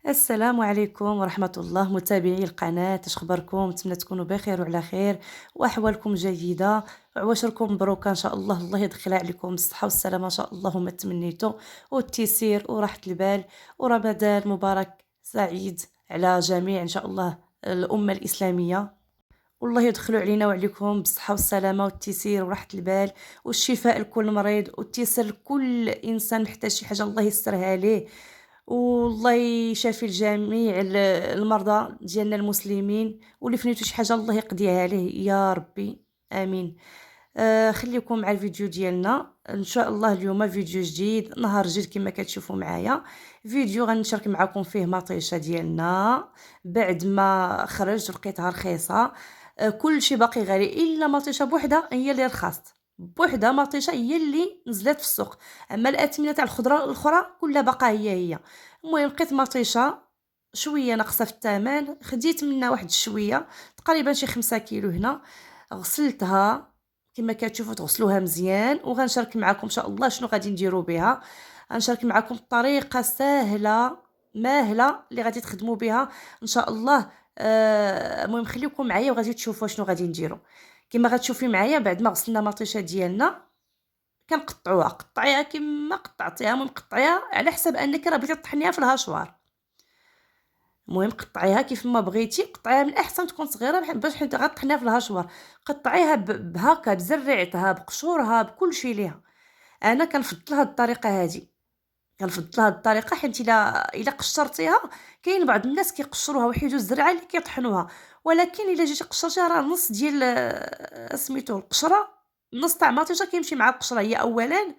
السلام عليكم ورحمة الله متابعي القناة، اش اخباركم؟ نتمنى تكونوا بخير وعلى خير واحوالكم جيدة. وعواشركم مبروكة ان شاء الله، الله يدخلها عليكم بالصحة والسلامة ان شاء الله وما تمنيتوا، والتيسير وراحة البال، ورمضان مبارك سعيد على جميع ان شاء الله الأمة الإسلامية. والله يدخلوا علينا وعليكم بالصحة والسلامة والتيسير وراحة البال والشفاء لكل مريض والتيسير لكل إنسان محتاج شي حاجة، الله يسرها ليه. والله يشافي الجميع المرضى ديالنا المسلمين، واللي فنيتو شي حاجة الله يقضيها عليه يا ربي، آمين. خليكم مع الفيديو ديالنا ان شاء الله. اليوم فيديو جديد، نهار جديد كما كتشوفوا معايا. فيديو غنشارك معكم فيه مطيشه ديالنا بعد ما خرجت ولقيتها رخيصه. كلشي باقي غالي الا مطيشه بوحده هي اللي رخصت، بوحده مطيشه هي اللي نزلت في السوق. اما الاثمنه تاع الخضره الاخرى كلها باقا هي. المهم لقيت مطيشه شويه ناقصه في الثمن، خديت منها واحد شويه تقريبا شي 5 كيلو هنا. غسلتها كما كتشوفوا، تغسلوها مزيان، وغنشارك معكم ان شاء الله شنو غادي نديروا بها. غنشارك معكم طريقه سهله ماهله اللي غادي تخدموا بها ان شاء الله. المهم خليكم معايا وغادي تشوفوا شنو غادي نديروا. كما غتشوفي معايا بعد ما غسلنا مطيشه ديالنا كنقطعوها، قطعيها كما قطعتيها، المهم قطعيها على حسب انك راه بغيتي تطحنيها في الهاشوار. المهم قطعيها كيف ما بغيتي، قطعيها من الاحسن تكون صغيره باش حيت غطحنيها في الهاشوار. قطعيها بهكا بزريعتها بقشورها بكل شيء ليها. انا كنفضل هاد الطريقه هادي، كنفضل هاد الطريقه حيت الا قشرتيها، كاين بعض الناس كيقشروها ويحيدوا الزرعه اللي كيطحنوها، ولكن الا جيتي قشرتيها راه نص ديال سميتو القشره، نص تاع مطيشه كيمشي مع القشره هي اولا،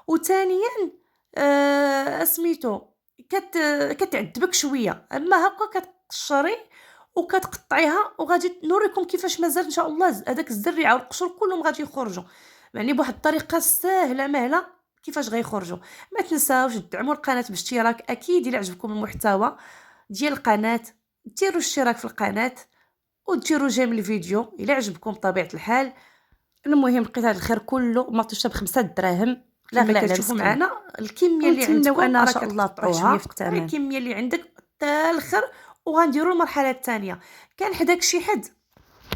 وثانيا سميتو كت كتعذبك شويه. اما هكا كتقشري وكتقطعيها وغادي نوريكم كيفاش مازال ان شاء الله هذاك الزريعه والقشور كلهم غادي يخرجوا، يعني بواحد الطريقه سهله مهله كيفاش غيخرجوا. ما تنساوش تدعموا القناه باشتراك، اكيد الى عجبكم المحتوى ديال القناه ديروا اشتراك في القناه وديروا جيم الفيديو الى عجبكم بطبيعه الحال. المهم لقيت هذا الخير كله مطيشه ب5 دراهم لا كما غلا على كتشوفوا مسكن. معنا. الكميه اللي ونتمنوا عندكم ان راه راه كتقطعوه شويه كتقطعوها، في قطعي الثمن. الكميه اللي عندك حتى الاخر. وغنديروا المرحله الثانيه. كان حداك شي حد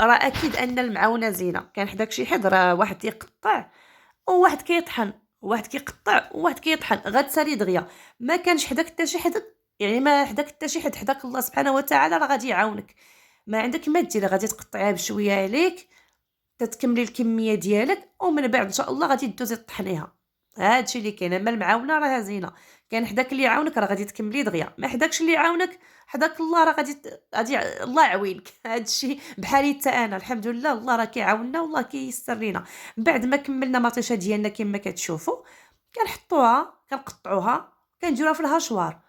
راه اكيد ان المعاونه زينه، كان حداك شي حد راه واحد يقطع وواحد كيطحن، واحد كيقطع وواحد كيطحن غتسالي دغيا. ما كانش حداك حتى شي حد، يعني ما حداك حتى شي حد، حداك الله سبحانه وتعالى راه غادي يعاونك. ما عندك ما دير، غادي تقطعيها بشويه عليك تتكملي الكميه ديالك، ومن بعد ان شاء الله غادي دوزي طحنيها. هادشي اللي كاين. اما المعاونه راه زينه، كان حداك اللي يعاونك راه غادي تكملي دغيا، ما حداكش اللي يعاونك حداك الله راه غادي الله يعاونك. هادشي بحالي حتى انا الحمد لله، الله راه كيعاوننا والله كيسر لينا. من بعد ما كملنا مطيشه ديالنا كما كتشوفوا، كنحطوها كنقطعوها كنديروها في الهاشوار.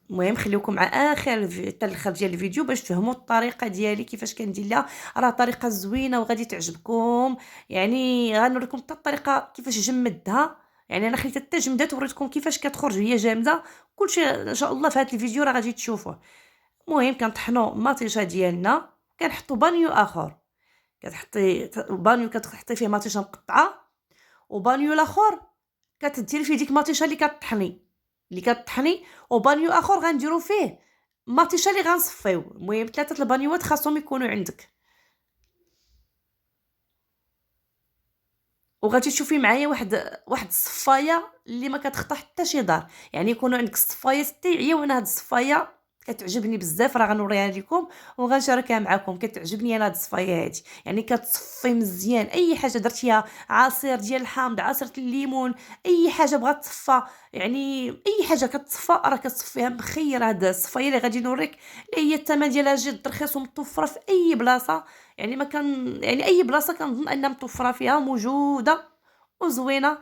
المهم خليكم مع اخر حتى الاخر ديال الفيديو باش تفهموا الطريقه ديالي كيفاش كندير لها. راه طريقه زوينه وغادي تعجبكم، يعني غنوريكم حتى الطريقه كيفاش جمدتها. يعني انا خليتها حتى جمدات وريتكم كيفاش كتخرج هي جامده. كلشي ان شاء الله في هذا الفيديو راه غادي تشوفوه. المهم كنطحنوا مطيشه ديالنا، كنحطوا بانيو اخر، كتحطي بانيو كتحطي فيه مطيشه مقطعه، وبانيو الاخر كتديري فيه ديك مطيشه اللي كطحني وبانيو اخر غنديرو فيه مطيشه اللي غنصفيو. المهم 3 البانيوات خاصهم يكونوا عندك. وغادي تشوفي معايا واحد الصفايه اللي ما كتخطى حتى شي دار، يعني يكونوا عندك الصفايات تاعي. وانا هاد الصفايه كتعجبني بزاف، راه غنوريها لكم وغنشاركها معكم. كتعجبني انا هاد الصفايه هادي، يعني كتصفي مزيان اي حاجه درتيها، عصير ديال الحامض، عصير الليمون، اي حاجه بغات تصفى، يعني اي حاجه كتصفى راه كتصفيها مخير. هاد الصفايه اللي غادي نوريك اللي هي الثمن ديالها جد رخيص ومتوفره في اي بلاصه. يعني ما كان يعني اي بلاصه كنظن انها متوفره فيها موجوده وزوينه.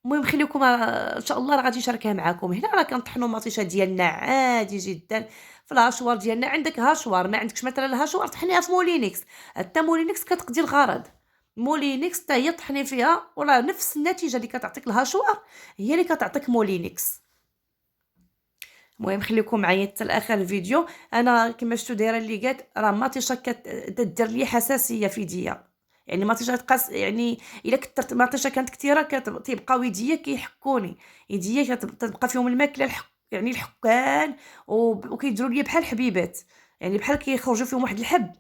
المهم خليكم ان شاء الله راه غادي نشاركها معكم. هنا راه كنطحنوا مطيشه ديالنا عادي جدا في الهاشوار ديالنا. عندك هاشوار، ما عندكش مثلا الهاشوار طحنيها في مولينكس، حتى مولينكس كتقضي الغرض. مولينكس حتى هي طحني فيها ولا نفس النتيجه اللي كتعطيك الهاشوار هي اللي كتعطيك مولينكس. المهم خليكم معايا حتى لاخر الفيديو. انا كما شفتوا دايره اللي قالت راه مطيشه كتدير لي حساسيه في يديا، يعني مطيشه تقاس، يعني الا مطيشه كانت كثيره كتبقاو يديا كيحكوني، يديا كتبقى فيهم الماكله يعني الحكان وكيديروا ليا بحال حبيبات، يعني بحال كيخرجوا فيهم واحد الحب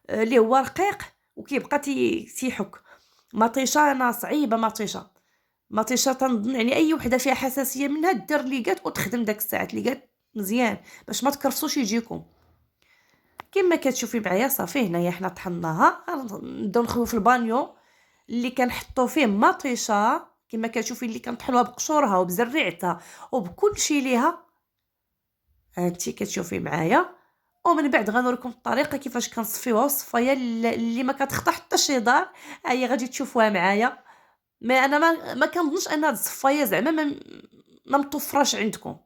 اللي هو رقيق وكيبقى تيحك. مطيشه أنا صعيبة مطيشه، مطيشه تنظن يعني أي وحدة فيها حساسية منها دير ليغات وتخدم داك الساعات ليغات مزيان باش ما تكرفسوش يجيكم. كما كتشوفي معايا صافي هنايا حنا طحناها، نبداو نخويو في البانيو اللي كنحطو فيه مطيشه كما كتشوفي اللي كنطحنوها بقشورها وبزريعتها وبكلشي ليها، هانتي كتشوفي معايا. ومن بعد غنوريكم الطريقه كيفاش كنصفيوها، والصفايه اللي ما كتخطا حتى شي دار ها هي غادي تشوفوها معايا. انا ما كنظنش ان هاد الصفايه زعما ما متوفراش عندكم،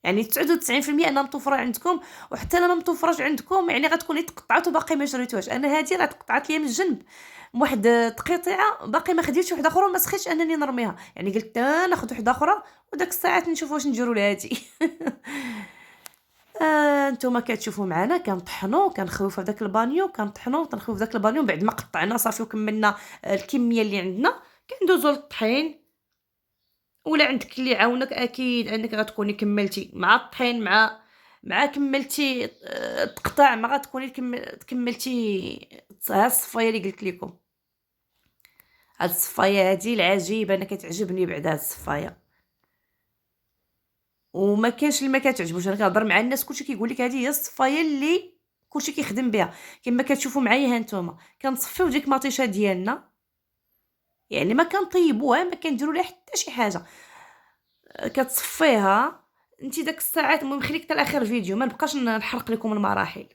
يعني 99% انها متوفره عندكم، وحتى الا ما متوفراش عندكم يعني غتكوني تقطعات وباقي ما شريتوهاش. انا هذه راه تقطعت ليا من الجنب واحد تقيطيعه، باقي ما خديتش وحده اخرى وما سخيتش انني نرميها، يعني قلت ناخذ وحده اخرى وداك الساعات نشوف واش نديروا لهادي. نتوما كتشوفوا معنا كنطحنوا كنخويو في داك البانيو، كنطحنوا تنخويو في داك البانيو بعد ما قطعنا صافي وكملنا الكميه اللي عندنا كندوزو للطحين. ولا عندك اللي يعاونك اكيد انك غتكوني كملتي مع الطحين مع كملتي تقطع، ما غتكوني كملتي ها الصفايه اللي قلت لكم. هاد الصفايه هادي العجيبه انا كتعجبني بعدا هاد الصفايه، وما كاينش اللي ما كتعجبوش. انا كنهضر مع الناس كلشي كيقول لك هذه هي الصفايه اللي كلشي كيخدم بها. كما كتشوفوا معايا ها نتوما كنصفيو ديك المطيشه ديالنا، يعني ما كنطيبوها ما كنديروا لها حتى شي حاجه، كتصفيها انت داك الساعات. المهم خليك حتى لاخر الفيديو ما نبقاش نحرق لكم المراحل.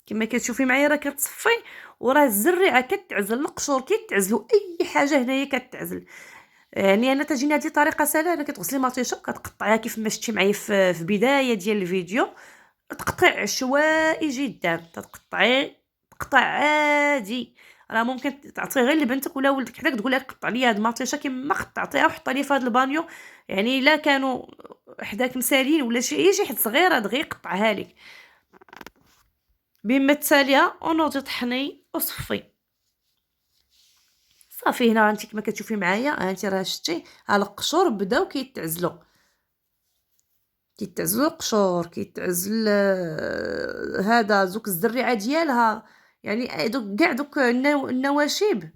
كما كتشوفي معايا راه كتصفي وراه الزريعه كتعزل، القشور كيتعزلوا، اي حاجه هنايا كتعزل. يعني انا تجيني هذه طريقه سهله، انا كتغسلي مطيشه وكتقطعيها كيف ما شفتي معايا في بدايه ديال الفيديو، تقطيع عشوائي جدا، تقطعي تقطع عادي. راه ممكن تعطيه غير لبنتك ولا ولدك حداك تقول لها قطع لي هاد المطيشه كما قطعتيها وحطها لي في هاد البانيو، يعني لا كانوا حداك مسالين ولا شي حد صغير دغيا يقطعها لك. بما تساليها ونوضي طحني وصفي صافي. هنا انت كما كتشوفي معايا انت راه شتي ها القشور بداو كيتعزلوا القشور كيتعزل هذا زوك الزريعه ديالها، يعني دوك كاع دوك النواشب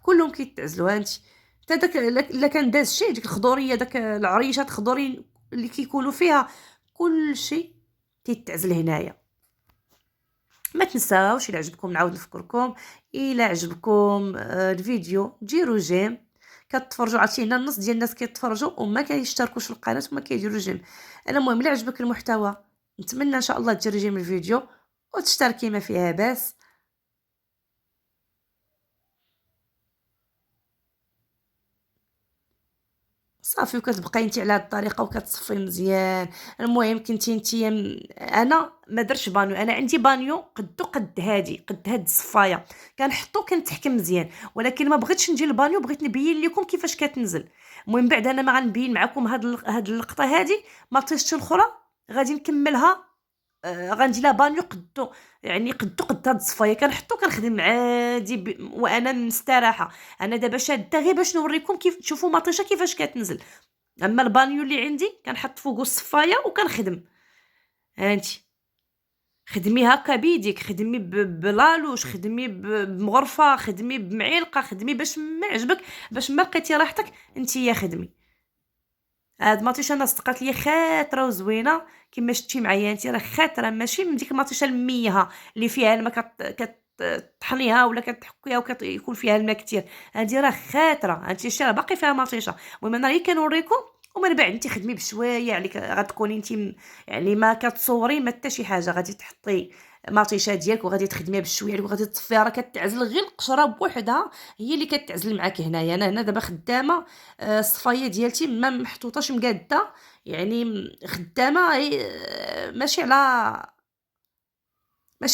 كلهم كيتعزلوا. ها انت حتى داك الا كان داز شي ديك الخضوريه داك العريشات الخضورين اللي كيكونوا فيها كلشي كيتعزل هنايا. ما تنساوش الى عجبكم نعاود نفكركم الى عجبكم الفيديو ديروا جيم. كتفرجوا عرفتي هنا النص ديال الناس كيتفرجوا وما كيشتركوش في القناه وما كيديروا جيم. انا المهم الا عجبك المحتوى نتمنى ان شاء الله ديري جيم الفيديو وتشتركي ما فيها باس. صافي وكتبقاي انت على هاد الطريقه وكتصفي مزيان. المهم كنتي انتيا انا ما درتش بانيو، انا عندي بانيو قدو قد هاد الصفايه كنحطو كنتحكم مزيان، ولكن ما بغيتش ندير البانيو، بغيت نبين لكم كيفاش كتنزل. المهم بعد انا ما غنبين معكم هاد اللقطه هادي. ما طيشتش الاخرى غادي نكملها غندير لها بانيو قدو، يعني قدو قد هاد الصفايه كنحطو كنخدم عادي وانا مستراحه. انا دابا شاده غير باش نوريكم كيف تشوفوا مطيشه كيفاش كتنزل. اما البانيو اللي عندي كنحط فوقو الصفايه وكنخدم. هانتي خدمي هكا بيديك، خدمي بلالوش، خدمي بمغرفه، خدمي بمعلقه، خدمي باش ما عجبك، باش ما لقيتي راحتك نتيا خدمي. هاد المطيشه انا صدقات ليا خاطره وزوينه كما شفتي معايا انت، راه خاطره ماشي من ديك المطيشه الميها اللي فيها الماء كطحنيها ولا كتحكيها وكيكون فيها الماء كثير. هادي راه خاطره، هادشي الشيء راه باقي فيها مطيشه. المهم انا غير كنوريكم ومن بعد انت خدمي بشويه عليك غتكوني انت يعني ما كتصوري ما حتى شي حاجه، غادي تحطي مطيشه ديالك وغادي تخدميها بشويه عليك وغادي تصفيها. راه كتعزل غير القشره بوحدها هي اللي كتعزل معاك. هنايا انا هنا دابا خدامه الصفايه ديالتي ما محطوطاش مقاده، يعني خدامه ماشي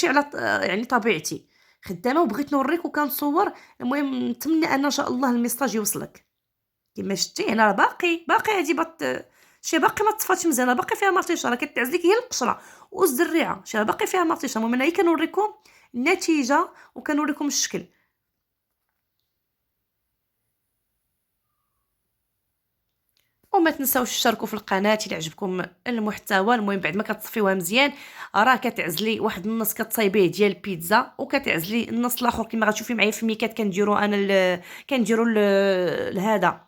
على يعني طبيعتي خدامه وبغيت نوريك وكنصور. المهم نتمنى ان شاء الله الميساج يوصلك. كما شتي هنا راه باقي هادي شي باقي ما تصفاتش مزيان، باقي فيها مطيشه راه كتعزلك هي القشره والزريعه شي باقي فيها مطيشه. المهم انا كنوريكم النتيجه وكنوريكم الشكل. وما تنساوش تشتركوا في القناه الا عجبكم المحتوى. المهم بعد ما كتصفيوها مزيان راه كتعزلي واحد النص كتصايبيه ديال البيتزا، وكتعزلي النص الاخر كما غتشوفي معايا في الميكات كنديرو انا كنديرو لهذا.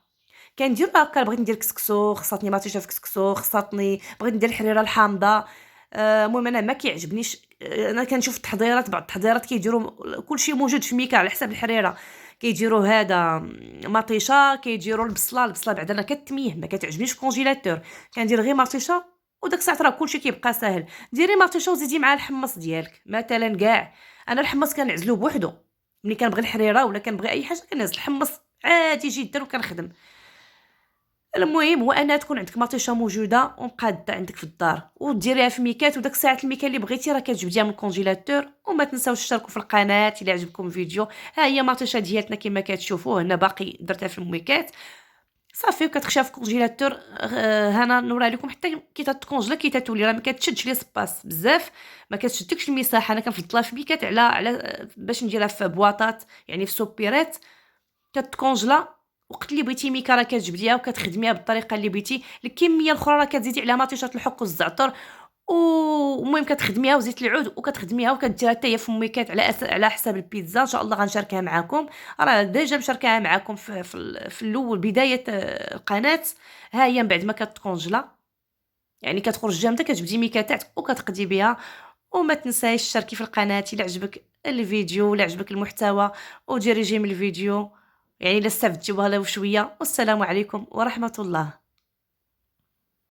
كندير هكا بغيت ندير كسكسو، خصاتني مطيشه في كسكسو، خصاتني بغيت ندير الحريره الحامضه. المهم انا ما كيعجبنيش. انا كنشوف التحضيرات، بعض التحضيرات كيديروا كلشي موجود في ميكا على حساب الحريره. كيديروا هذا مطيشه، كيديروا البصله بعدا انا كتميه ما كتعجبنيش في الكونجيلاتور. كندير غير مطيشه وداك الساعه راه كلشي كيبقى ساهل. ديري مطيشه وزيدي معاه الحمص ديالك مثلا كاع. انا الحمص كنعزلو بوحدو، ملي كنبغي الحريره ولا كنبغي اي حاجه كنعزل الحمص عادي جدا وكنخدم. المهم هو انها تكون عندك مطيشه موجوده ومقاده عندك في الدار وديريها في ميكات، وداك الساعه الميكا اللي بغيتي راه كتجبديها من الكونجيلاتور. وما تنساوش تشتركوا في القناه الا عجبكم الفيديو. ها هي مطيشه ديالتنا كما كتشوفوا هنا باقي درتها في الميكات صافي وكتخشى في الكونجيلاتور. هنا نوري لكم حتى كي تتكونجلا كي تتولي راه ما كتشدش لي سباس بزاف، ما كتشدكش المساحه. انا كنفضلها في ميكات على باش نديرها في بواطات يعني في سوبيرات كتكونجلا. وقت اللي بغيتي ميكا راه كتجبديها وكتخدميها بالطريقه اللي بغيتي. الكميه الاخرى راه كتزيدي عليها مطيشه الحك والزعتر. المهم كتخدميها وزيت العود وكتخدميها وكديرها حتى هي في ميكات على حساب البيتزا. ان شاء الله غنشاركها معكم، راه ديجا مشاركاها معكم في الاول بدايه القناه. ها هي من بعد ما كتكونجلا يعني كتخرج جامده كتجبدي ميكاتات وكتقدي بها. وما تنسايش تشاركي في القناه الا عجبك الفيديو ولا عجبك المحتوى وديري جيم الفيديو يعني الا استفدتي ولا شويه. والسلام عليكم ورحمه الله.